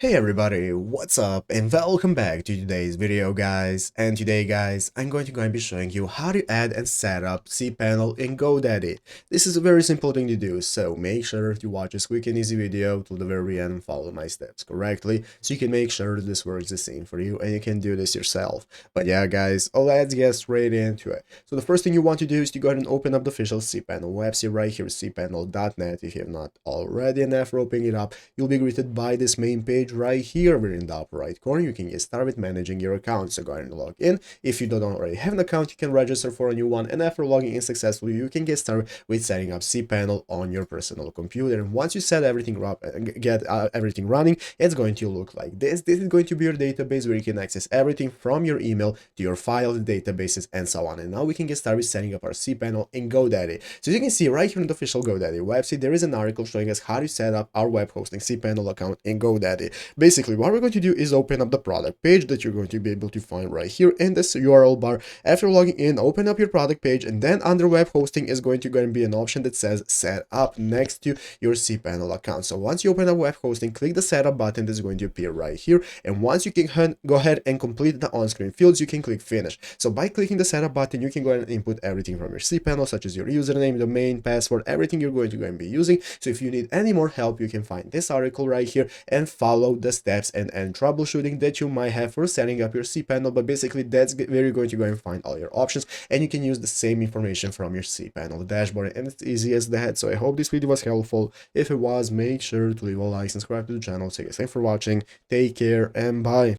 Hey everybody, what's up and welcome back to today's video guys. And today guys, I'm going to be showing you how to add and set up cPanel in GoDaddy. This is a very simple thing to do, so make sure to watch this quick and easy video till the very end and follow my steps correctly so you can make sure that this works the same for you and you can do this yourself. But yeah guys, let's get straight into it. So the first thing you want to do is to go ahead and open up the official cPanel website right here, cPanel.net. If you have not already, and after opening it up, you'll be greeted by this main page right here where in the upper right corner you can get started with managing your account. So go ahead and log in. If you don't already have an account, you can register for a new one, and after logging in successfully you can get started with setting up cPanel on your personal computer. And once you set everything up and get everything running, it's going to look like this is going to be your database where you can access everything from your email to your files, databases, and so on. And now we can get started with setting up our cPanel in GoDaddy. So as you can see right here on the official GoDaddy website, there is an article showing us how to set up our web hosting cPanel account in GoDaddy. Basically, what we're going to do is open up the product page that you're going to be able to find right here in this URL bar. After logging in, open up your product page, and then under web hosting is going to be an option that says set up next to your cPanel account. So once you open up web hosting, click the setup button that's going to appear right here, and once you can go ahead and complete the on-screen fields, you can click finish. So by clicking the setup button, you can go ahead and input everything from your cPanel, such as your username, domain, password, everything you're going to be using. So if you need any more help, you can find this article right here and follow the steps and troubleshooting that you might have for setting up your cPanel. But basically that's where you're going to go and find all your options, and you can use the same information from your cPanel dashboard, and it's easy as that. So I hope this video was helpful. If it was, make sure to leave a like, subscribe to the channel. So thanks for watching, take care, and bye.